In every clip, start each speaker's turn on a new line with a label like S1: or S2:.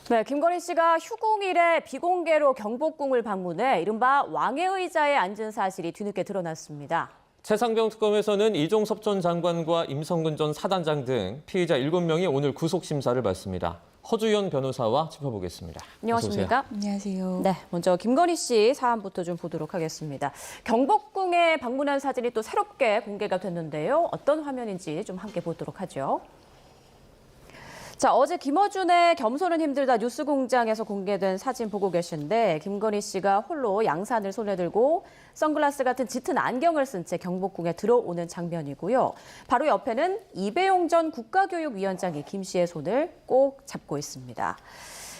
S1: 네, 김건희 씨가 휴공일에 비공개로 경복궁을 방문해 이른바 왕의 의자에 앉은 사실이 뒤늦게 드러났습니다.
S2: 최상병 특검에서는 이종섭 전 장관과 임성근 전 사단장 등 피의자 7명이 오늘 구속심사를 받습니다. 허주연 변호사와 짚어보겠습니다.
S1: 안녕하십니까?
S3: 안녕하세요.
S1: 네, 먼저 김건희 씨 사안부터 좀 보도록 하겠습니다. 경복궁에 방문한 사진이 또 새롭게 공개가 됐는데요. 어떤 화면인지 좀 함께 보도록 하죠. 자, 어제 김어준의 겸손은 힘들다 뉴스공장에서 공개된 사진 보고 계신데 김건희 씨가 홀로 양산을 손에 들고 선글라스 같은 짙은 안경을 쓴 채 경복궁에 들어오는 장면이고요. 바로 옆에는 이배용 전 국가교육위원장이 김 씨의 손을 꼭 잡고 있습니다.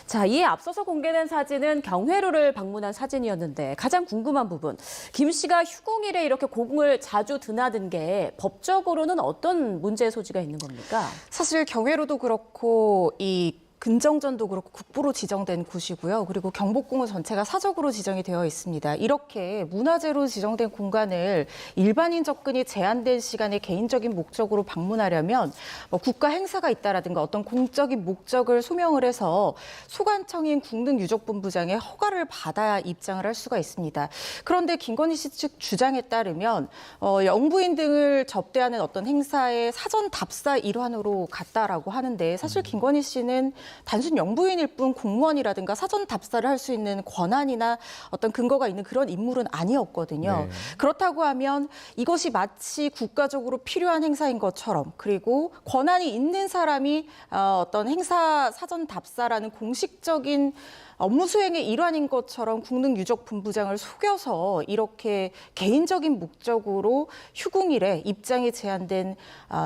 S1: 자, 이에 앞서서 공개된 사진은 경회로를 방문한 사진이었는데 가장 궁금한 부분, 김 씨가 휴공일에 이렇게 고궁을 자주 드나든 게 법적으로는 어떤 문제의 소지가 있는 겁니까?
S3: 사실 경회로도 그렇고 이 근정전도 그렇고 국보로 지정된 곳이고요. 그리고 경복궁은 전체가 사적으로 지정이 되어 있습니다. 이렇게 문화재로 지정된 공간을 일반인 접근이 제한된 시간에 개인적인 목적으로 방문하려면 국가 행사가 있다라든가 어떤 공적인 목적을 소명을 해서 소관청인 국능유족본부장의 허가를 받아야 입장을 할 수가 있습니다. 그런데 김건희 씨 측 주장에 따르면 영부인 등을 접대하는 어떤 행사의 사전 답사 일환으로 갔다라고 하는데 사실 김건희 씨는 단순 영부인일 뿐 공무원이라든가 사전 답사를 할 수 있는 권한이나 어떤 근거가 있는 그런 인물은 아니었거든요.
S2: 네.
S3: 그렇다고 하면 이것이 마치 국가적으로 필요한 행사인 것처럼 그리고 권한이 있는 사람이 어떤 행사 사전 답사라는 공식적인 업무 수행의 일환인 것처럼 국능유족본부장을 속여서 이렇게 개인적인 목적으로 휴공일에 입장이 제한된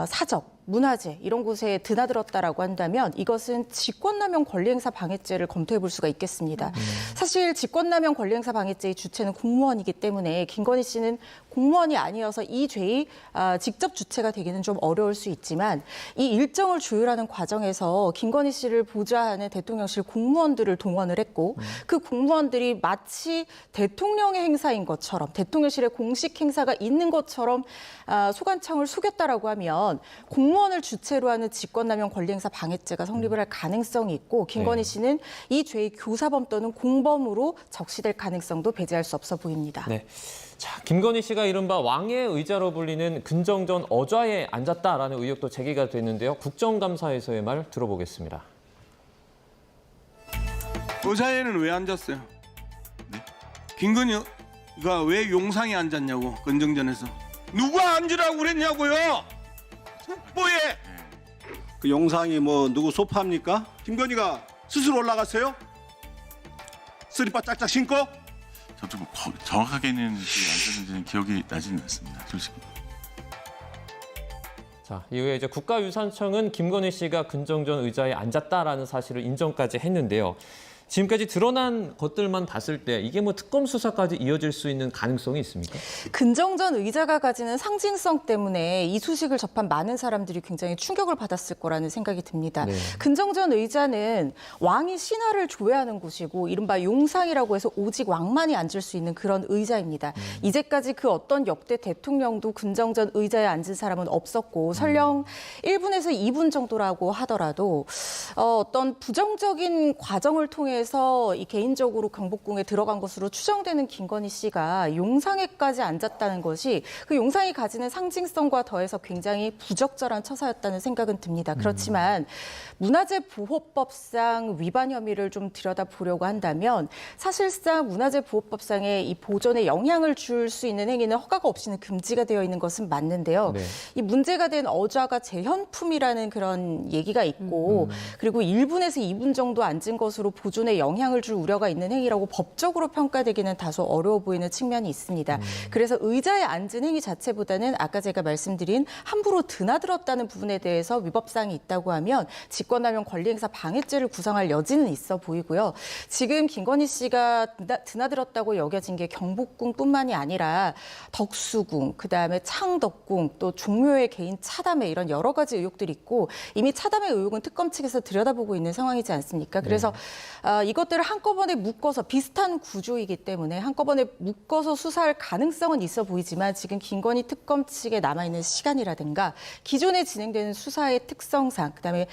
S3: 사적, 문화재 이런 곳에 드나들었다라고 한다면 이것은 직권남용 권리행사 방해죄를 검토해 볼 수가 있겠습니다. 사실 직권남용 권리행사 방해죄의 주체는 공무원이기 때문에 김건희 씨는 공무원이 아니어서 이 죄의 직접 주체가 되기는 좀 어려울 수 있지만 이 일정을 조율하는 과정에서 김건희 씨를 보좌하는 대통령실 공무원들을 동원을 했고 그 공무원들이 마치 대통령의 행사인 것처럼 대통령실의 공식 행사가 있는 것처럼 소관청을 속였다라고 하면 공무원을 주체로 하는 직권남용 권리행사 방해죄가 성립을 할 가능성이 있고 김건희 씨는 이 죄의 교사범 또는 공범으로 적시될 가능성도 배제할 수 없어 보입니다.
S2: 네. 자, 김건희 씨가 이른바 왕의 의자로 불리는 근정전 어좌에 앉았다라는 의혹도 제기가 됐는데요. 국정감사에서의 말 들어보겠습니다.
S4: 의자에는 왜 앉았어요? 네? 김건희가 왜 용상에 앉았냐고, 근정전에서. 누가 앉으라고 그랬냐고요? 뭐해?
S5: 그 영상이 뭐 누구 소파입니까?
S4: 김건희가 스스로 올라갔어요? 스리퍼 짝짝 신고?
S6: 저도 정확하게는 앉았는지는 기억이 나지는 않습니다. 솔직히.
S2: 자, 이후에 이제 국가유산청은 김건희 씨가 근정전 의자에 앉았다라는 사실을 인정까지 했는데요. 지금까지 드러난 것들만 봤을 때 이게 뭐 특검 수사까지 이어질 수 있는 가능성이 있습니까?
S3: 근정전 의자가 가지는 상징성 때문에 이 소식을 접한 많은 사람들이 굉장히 충격을 받았을 거라는 생각이 듭니다.
S2: 네.
S3: 근정전 의자는 왕이 신하를 조회하는 곳이고 이른바 용상이라고 해서 오직 왕만이 앉을 수 있는 그런 의자입니다. 이제까지 그 어떤 역대 대통령도 근정전 의자에 앉은 사람은 없었고 설령 1분에서 2분 정도라고 하더라도 어떤 부정적인 과정을 통해 서 이 개인적으로 경복궁에 들어간 것으로 추정되는 김건희 씨가 용상에까지 앉았다는 것이 그 용상이 가지는 상징성과 더해서 굉장히 부적절한 처사였다는 생각은 듭니다. 그렇지만 문화재보호법상 위반 혐의를 좀 들여다보려고 한다면 사실상 문화재보호법상의 이 보존에 영향을 줄 수 있는 행위는 허가가 없이는 금지가 되어 있는 것은 맞는데요.
S2: 네.
S3: 이 문제가 된 어좌가 재현품이라는 그런 얘기가 있고 그리고 1분에서 2분 정도 앉은 것으로 보존에 영향을 줄 우려가 있는 행위라고 법적으로 평가되기는 다소 어려워 보이는 측면이 있습니다. 그래서 의자에 앉은 행위 자체보다는 아까 제가 말씀드린 함부로 드나들었다는 부분에 대해서 위법사항이 있다고 하면 직권남용 권리행사 방해죄를 구성할 여지는 있어 보이고요. 지금 김건희 씨가 드나들었다고 여겨진 게 경복궁뿐만이 아니라 덕수궁, 그다음에 창덕궁, 또 종묘의 개인 차담회 이런 여러 가지 의혹들이 있고 이미 차담회 의혹은 특검 측에서 들여다보고 있는 상황이지 않습니까? 그래서 이것들을 한꺼번에 묶어서 비슷한 구조이기 때문에 한꺼번에 묶어서 수사할 가능성은 있어 보이지만 지금 김건희 특검 측에 남아있는 시간이라든가 기존에 진행되는 수사의 특성상 그다음에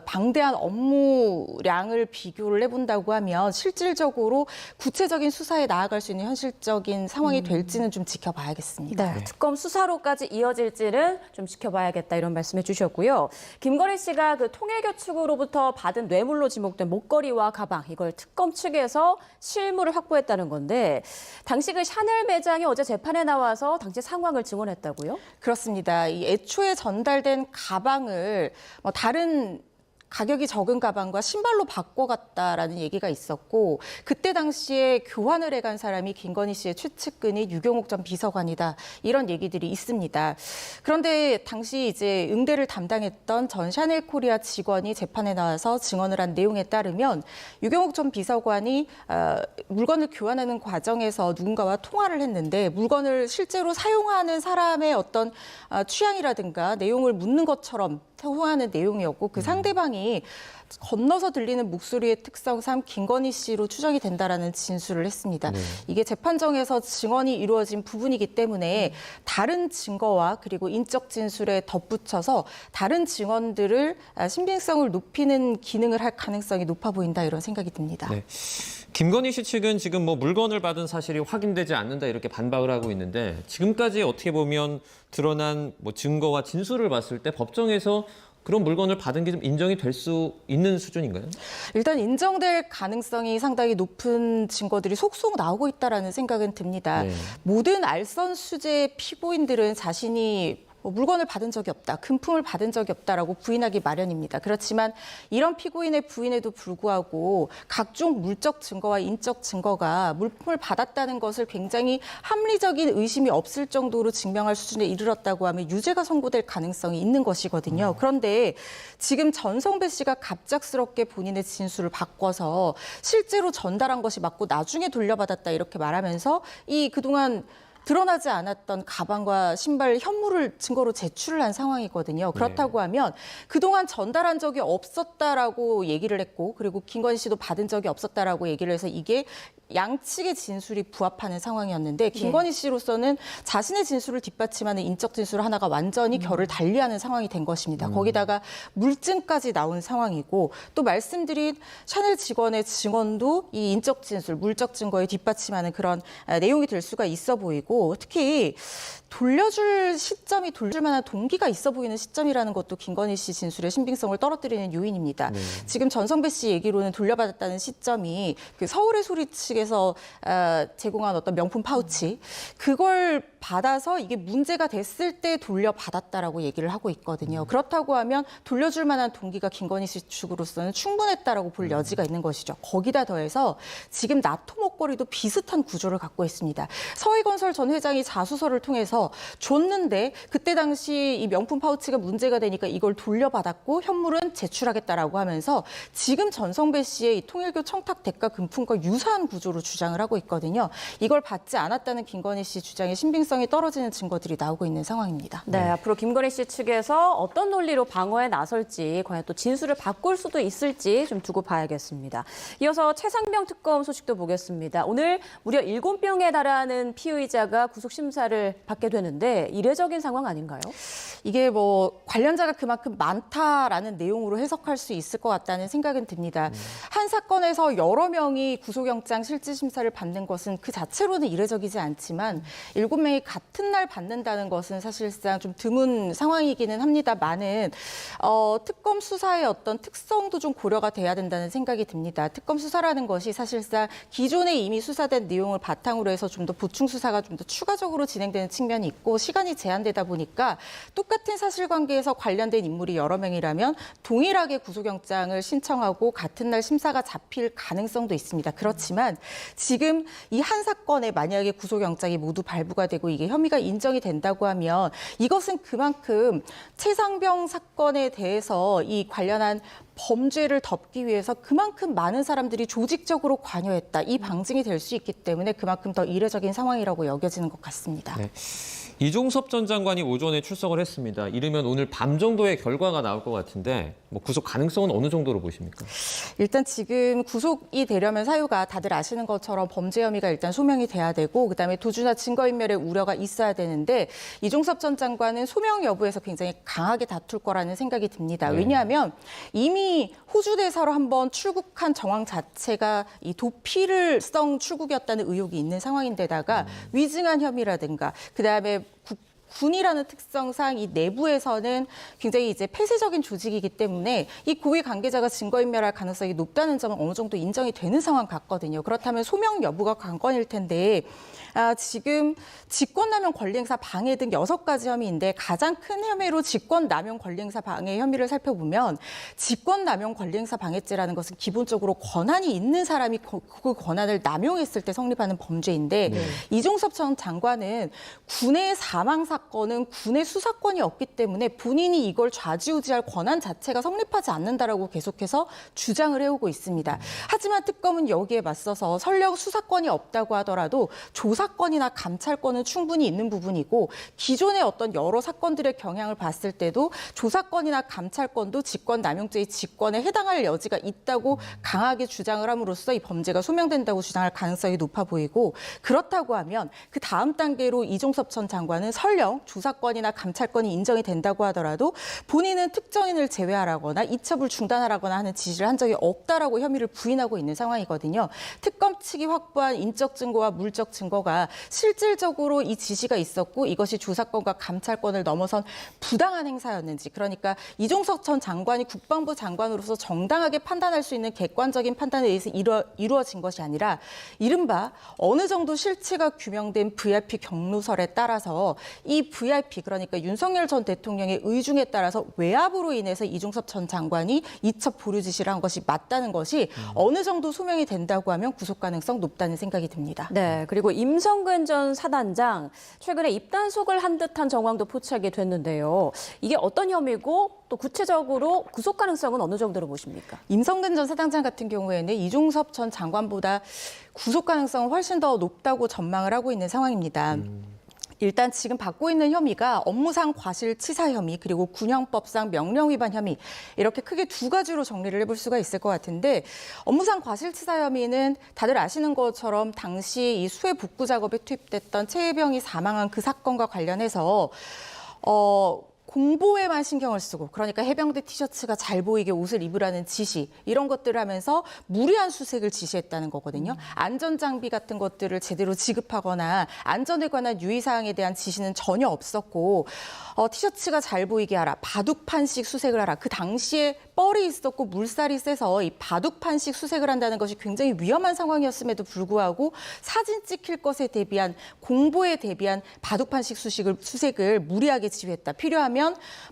S3: 방대한 업무량을 비교를 해본다고 하면 실질적으로 구체적인 수사에 나아갈 수 있는 현실적인 상황이 될지는 좀 지켜봐야겠습니다.
S1: 네, 특검 수사로까지 이어질지는 좀 지켜봐야겠다 이런 말씀해 주셨고요. 김건희 씨가 그 통일교 측으로부터 받은 뇌물로 지목된 목걸이와 가방 이걸 특검 측에서 실물을 확보했다는 건데 당시 그 샤넬 매장이 어제 재판에 나와서 당시 상황을 증언했다고요?
S3: 그렇습니다. 이 애초에 전달된 가방을 다른 가격이 적은 가방과 신발로 바꿔갔다라는 얘기가 있었고 그때 당시에 교환을 해간 사람이 김건희 씨의 최측근이 유경옥 전 비서관이다 이런 얘기들이 있습니다. 그런데 당시 이제 응대를 담당했던 전 샤넬 코리아 직원이 재판에 나와서 증언을 한 내용에 따르면 유경옥 전 비서관이 물건을 교환하는 과정에서 누군가와 통화를 했는데 물건을 실제로 사용하는 사람의 어떤 취향이라든가 내용을 묻는 것처럼 통화하는 내용이었고 그 상대방이 건너서 들리는 목소리의 특성상 김건희 씨로 추정이 된다라는 진술을 했습니다. 이게 재판정에서 증언이 이루어진 부분이기 때문에 다른 증거와 그리고 인적 진술에 덧붙여서 다른 증언들을 신빙성을 높이는 기능을 할 가능성이 높아 보인다 이런 생각이 듭니다.
S2: 네. 김건희 씨 측은 지금 뭐 물건을 받은 사실이 확인되지 않는다 이렇게 반박을 하고 있는데 지금까지 어떻게 보면 드러난 뭐 증거와 진술을 봤을 때 법정에서 그런 물건을 받은 게 좀 인정이 될 수 있는 수준인가요?
S3: 일단 인정될 가능성이 상당히 높은 증거들이 속속 나오고 있다라는 생각은 듭니다.
S2: 네.
S3: 모든 알선 수재 피고인들은 자신이 물건을 받은 적이 없다, 금품을 받은 적이 없다라고 부인하기 마련입니다. 그렇지만 이런 피고인의 부인에도 불구하고 각종 물적 증거와 인적 증거가 물품을 받았다는 것을 굉장히 합리적인 의심이 없을 정도로 증명할 수준에 이르렀다고 하면 유죄가 선고될 가능성이 있는 것이거든요. 그런데 지금 전성배 씨가 갑작스럽게 본인의 진술을 바꿔서 실제로 전달한 것이 맞고 나중에 돌려받았다 이렇게 말하면서 이 그동안 드러나지 않았던 가방과 신발 현물을 증거로 제출을 한 상황이거든요. 그렇다고 하면 그동안 전달한 적이 없었다라고 얘기를 했고 그리고 김건희 씨도 받은 적이 없었다라고 얘기를 해서 이게 양측의 진술이 부합하는 상황이었는데 김건희 씨로서는 자신의 진술을 뒷받침하는 인적 진술 하나가 완전히 결을 달리하는 상황이 된 것입니다. 거기다가 물증까지 나온 상황이고 또 말씀드린 샤넬 직원의 증언도 이 인적 진술, 물적 증거에 뒷받침하는 그런 내용이 될 수가 있어 보이고 특히 돌려줄 시점이 돌려줄 만한 동기가 있어 보이는 시점이라는 것도 김건희 씨 진술의 신빙성을 떨어뜨리는 요인입니다. 지금 전성배 씨 얘기로는 돌려받았다는 시점이 그 서울의 소리 측에서 제공한 어떤 명품 파우치 그걸 받아서 이게 문제가 됐을 때 돌려받았다라고 얘기를 하고 있거든요. 그렇다고 하면 돌려줄 만한 동기가 김건희 씨 측으로서는 충분했다라고 볼 여지가 있는 것이죠. 거기다 더해서 지금 나토 목걸이도 비슷한 구조를 갖고 있습니다. 서희건설 전 회장이 자수서를 통해서 줬는데 그때 당시 이 명품 파우치가 문제가 되니까 이걸 돌려받았고 현물은 제출하겠다라고 하면서 지금 전성배 씨의 이 통일교 청탁 대가 금품과 유사한 구조로 주장을 하고 있거든요. 이걸 받지 않았다는 김건희 씨 주장의 신빙성이 떨어지는 증거들이 나오고 있는 상황입니다.
S1: 네, 앞으로 김건희 씨 측에서 어떤 논리로 방어에 나설지 과연 또 진술을 바꿀 수도 있을지 좀 두고 봐야겠습니다. 이어서 최상병 특검 소식도 보겠습니다. 오늘 무려 7명에 달하는 피의자가 구속 심사를 받게 되는데 이례적인 상황 아닌가요?
S3: 이게 뭐 관련자가 그만큼 많다라는 내용으로 해석할 수 있을 것 같다는 생각은 듭니다. 한 사건에서 여러 명이 구속영장 실질심사를 받는 것은 그 자체로는 이례적이지 않지만 7명이 같은 날 받는다는 것은 사실상 좀 드문 상황이기는 합니다만은 특검 수사의 어떤 특성도 좀 고려가 돼야 된다는 생각이 듭니다. 특검 수사라는 것이 사실상 기존에 이미 수사된 내용을 바탕으로 해서 좀 더 보충 수사가 좀 더 추가적으로 진행되는 측면이 있고 시간이 제한되다 보니까 똑같은 사실관계에서 관련된 인물이 여러 명이라면 동일하게 구속영장을 신청하고 같은 날 심사가 잡힐 가능성도 있습니다. 그렇지만 지금 이 한 사건에 만약에 구속영장이 모두 발부가 되고 이게 혐의가 인정이 된다고 하면 이것은 그만큼 최상병 사건에 대해서 이 관련한 범죄를 덮기 위해서 그만큼 많은 사람들이 조직적으로 관여했다. 이 방증이 될 수 있기 때문에 그만큼 더 이례적인 상황이라고 여겨지는 것 같습니다.
S2: 네. 이종섭 전 장관이 오전에 출석을 했습니다. 이르면 오늘 밤 정도의 결과가 나올 것 같은데 뭐 구속 가능성은 어느 정도로 보십니까?
S3: 일단 지금 구속이 되려면 사유가 다들 아시는 것처럼 범죄 혐의가 일단 소명이 돼야 되고 그다음에 도주나 증거인멸의 우려가 있어야 되는데 이종섭 전 장관은 소명 여부에서 굉장히 강하게 다툴 거라는 생각이 듭니다. 왜냐하면 이미 호주 대사로 한번 출국한 정황 자체가 이 도피를성 출국이었다는 의혹이 있는 상황인데다가 위증한 혐의라든가 그다음에 군이라는 특성상 이 내부에서는 굉장히 이제 폐쇄적인 조직이기 때문에 이 고위 관계자가 증거인멸할 가능성이 높다는 점은 어느 정도 인정이 되는 상황 같거든요. 그렇다면 소명 여부가 관건일 텐데 지금 직권남용 권리행사 방해 등 6가지 혐의인데 가장 큰 혐의로 직권남용 권리행사 방해 혐의를 살펴보면 직권남용 권리행사 방해죄라는 것은 기본적으로 권한이 있는 사람이 그 권한을 남용했을 때 성립하는 범죄인데 이종섭 전 장관은 군의 사망 사건은 군의 수사권이 없기 때문에 본인이 이걸 좌지우지할 권한 자체가 성립하지 않는다라고 계속해서 주장을 해오고 있습니다. 하지만 특검은 여기에 맞서서 설령 수사권이 없다고 하더라도 조사권이나 감찰권은 충분히 있는 부분이고 기존의 어떤 여러 사건들의 경향을 봤을 때도 조사권이나 감찰권도 직권남용죄의 직권에 해당할 여지가 있다고 강하게 주장을 함으로써 이 범죄가 소명된다고 주장할 가능성이 높아 보이고 그렇다고 하면 그 다음 단계로 이종섭 전 장관은 설령 조사권이나 감찰권이 인정이 된다고 하더라도 본인은 특정인을 제외하라거나 이첩을 중단하라거나 하는 지시를 한 적이 없다라고 혐의를 부인하고 있는 상황이거든요. 특검 측이 확보한 인적 증거와 물적 증거가 실질적으로 이 지시가 있었고 이것이 조사권과 감찰권을 넘어선 부당한 행사였는지 그러니까 이종석 전 장관이 국방부 장관으로서 정당하게 판단할 수 있는 객관적인 판단에 의해서 이루어진 것이 아니라 이른바 어느 정도 실체가 규명된 VIP 경로설에 따라서 이 VIP 그러니까 윤석열 전 대통령의 의중에 따라서 외압으로 인해서 이종섭 전 장관이 이첩 보류 지시를 한 것이 맞다는 것이 어느 정도 소명이 된다고 하면 구속 가능성 높다는 생각이 듭니다.
S1: 네, 그리고 임성근 전 사단장 최근에 입단속을 한 듯한 정황도 포착이 됐는데요. 이게 어떤 혐의고 또 구체적으로 구속 가능성은 어느 정도로 보십니까?
S3: 임성근 전 사단장 같은 경우에는 이종섭 전 장관보다 구속 가능성은 훨씬 더 높다고 전망을 하고 있는 상황입니다. 일단 지금 받고 있는 혐의가 업무상 과실치사 혐의 그리고 군형법상 명령 위반 혐의 이렇게 크게 2가지로 정리를 해볼 수가 있을 것 같은데 업무상 과실치사 혐의는 다들 아시는 것처럼 당시 이 수해 복구 작업에 투입됐던 최혜병이 사망한 그 사건과 관련해서 공보에만 신경을 쓰고 그러니까 해병대 티셔츠가 잘 보이게 옷을 입으라는 지시 이런 것들을 하면서 무리한 수색을 지시했다는 거거든요. 안전장비 같은 것들을 제대로 지급하거나 안전에 관한 유의사항에 대한 지시는 전혀 없었고 티셔츠가 잘 보이게 하라, 바둑판식 수색을 하라. 그 당시에 뻘이 있었고 물살이 세서 이 바둑판식 수색을 한다는 것이 굉장히 위험한 상황이었음에도 불구하고 사진 찍힐 것에 대비한 공보에 대비한 바둑판식 수색을 무리하게 지휘했다. 필요하면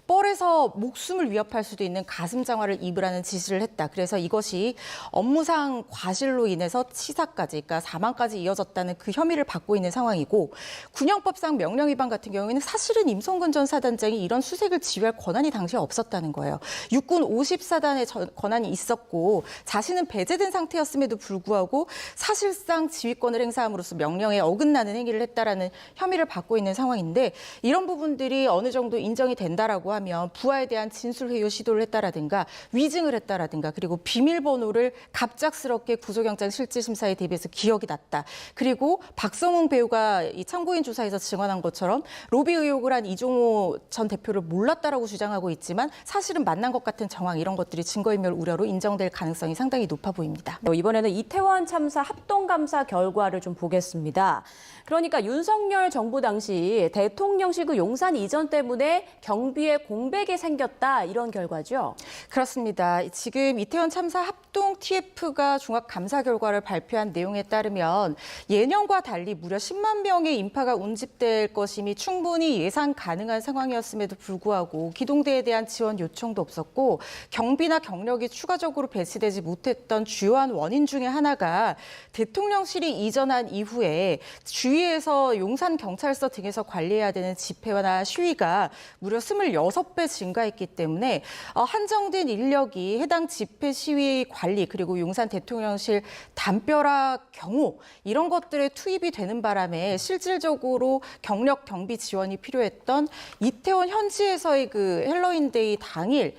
S3: 뻘에서 목숨을 위협할 수도 있는 가슴 장화를 입으라는 지시를 했다. 그래서 이것이 업무상 과실로 인해서 치사까지, 그러니까 사망까지 이어졌다는 그 혐의를 받고 있는 상황이고 군형법상 명령 위반 같은 경우에는 사실은 임성근 전 사단장이 이런 수색을 지휘할 권한이 당시에 없었다는 거예요. 육군 50사단의 권한이 있었고 자신은 배제된 상태였음에도 불구하고 사실상 지휘권을 행사함으로써 명령에 어긋나는 행위를 했다라는 혐의를 받고 있는 상황인데 이런 부분들이 어느 정도 인정이 된다라고 하면 부하에 대한 진술 회유 시도를 했다라든가 위증을 했다라든가 그리고 비밀번호를 갑작스럽게 구속영장 실질심사에 대비해서 기억이 났다. 그리고 박성웅 배우가 이 참고인 조사에서 증언한 것처럼 로비 의혹을 한 이종호 전 대표를 몰랐다라고 주장하고 있지만 사실은 만난 것 같은 정황 이런 것들이 증거인멸 우려로 인정될 가능성이 상당히 높아 보입니다.
S1: 이번에는 이태원 참사 합동감사 결과를 좀 보겠습니다. 그러니까 윤석열 정부 당시 대통령실 그 용산 이전 때문에 경비에 공백이 생겼다 이런 결과죠?
S3: 그렇습니다. 지금 이태원 참사 합동 TF가 종합감사 결과를 발표한 내용에 따르면 예년과 달리 무려 10만 명의 인파가 운집될 것임이 충분히 예상 가능한 상황이었음에도 불구하고 기동대에 대한 지원 요청도 없었고 경비나 경력이 추가적으로 배치되지 못했던 주요한 원인 중에 하나가 대통령실이 이전한 이후에 주위에서 용산경찰서 등에서 관리해야 되는 집회나 시위가 무려 26배 증가했기 때문에 한정된 인력이 해당 집회 시위 관리 그리고 용산 대통령실 담벼락 경호 이런 것들에 투입이 되는 바람에 실질적으로 경력 경비 지원이 필요했던 이태원 현지에서의 그 헬로윈데이 당일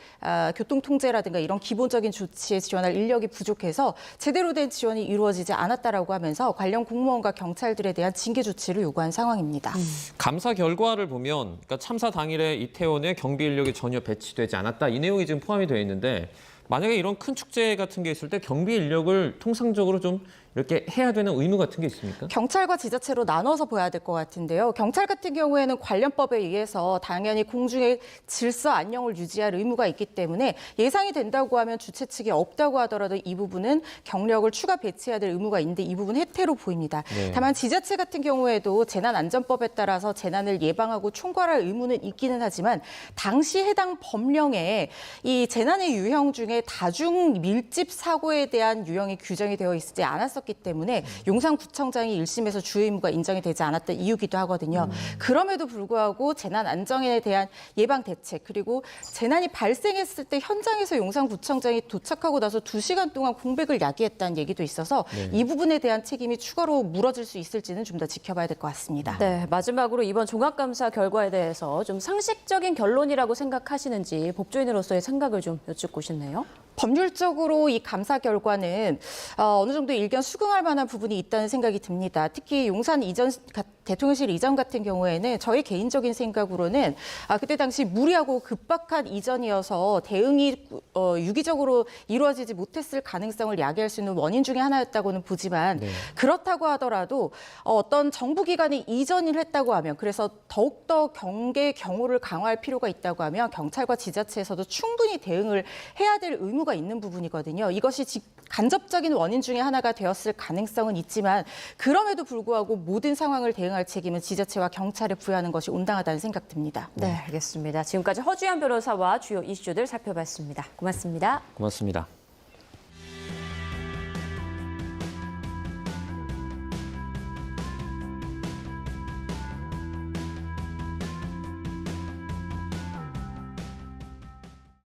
S3: 교통 통제라든가 이런 기본적인 조치에 지원할 인력이 부족해서 제대로 된 지원이 이루어지지 않았다라고 하면서 관련 공무원과 경찰들에 대한 징계 조치를 요구한 상황입니다.
S2: 감사 결과를 보면 그러니까 참사 당일에 이태원에 경비 인력이 전혀 배치되지 않았다. 이 내용이 지금 포함이 되어 있는데 만약에 이런 큰 축제 같은 게 있을 때 경비 인력을 통상적으로 좀 이렇게 해야 되는 의무 같은 게 있습니까?
S3: 경찰과 지자체로 나눠서 봐야 될 것 같은데요. 경찰 같은 경우에는 관련법에 의해서 당연히 공중의 질서 안녕을 유지할 의무가 있기 때문에 예상이 된다고 하면 주최 측이 없다고 하더라도 이 부분은 경력을 추가 배치해야 될 의무가 있는데 이 부분 혜택으로 보입니다.
S2: 네.
S3: 다만 지자체 같은 경우에도 재난안전법에 따라서 재난을 예방하고 총괄할 의무는 있기는 하지만 당시 해당 법령에 이 재난의 유형 중에 다중 밀집 사고에 대한 유형이 규정이 되어 있지 않았었기 때문에 용산구청장이 1심에서 주요 의무가 인정이 되지 않았던 이유기도 하거든요. 그럼에도 불구하고 재난 안전에 대한 예방 대책 그리고 재난이 발생했을 때 현장에서 용산구청장이 도착하고 나서 2시간 동안 공백을 야기했다는 얘기도 있어서 이 부분에 대한 책임이 추가로 물어질 수 있을지는 좀 더 지켜봐야 될 것 같습니다.
S1: 네, 마지막으로 이번 종합감사 결과에 대해서 좀 상식적인 결론이라고 생각하시는지 법조인으로서의 생각을 좀 여쭙고 싶네요.
S3: 법률적으로 이 감사 결과는 어느 정도 일견 수긍할 만한 부분이 있다는 생각이 듭니다. 특히 용산 이전 대통령실 이전 같은 경우에는 저희 개인적인 생각으로는 그때 당시 무리하고 급박한 이전이어서 대응이 유기적으로 이루어지지 못했을 가능성을 야기할 수 있는 원인 중에 하나였다고는 보지만 그렇다고 하더라도 어떤 정부기관이 이전을 했다고 하면 그래서 더욱더 경계 경호를 강화할 필요가 있다고 하면 경찰과 지자체에서도 충분히 대응을 해야 될 의무가 있는 부분이거든요. 이것이 간접적인 원인 중에 하나가 되었을 가능성은 있지만 그럼에도 불구하고 모든 상황을 대응할 책임은 지자체와 경찰에 부여하는 것이 온당하다는 생각 듭니다.
S1: 네, 알겠습니다. 지금까지 허주연 변호사와 주요 이슈들 살펴봤습니다. 고맙습니다.
S2: 고맙습니다.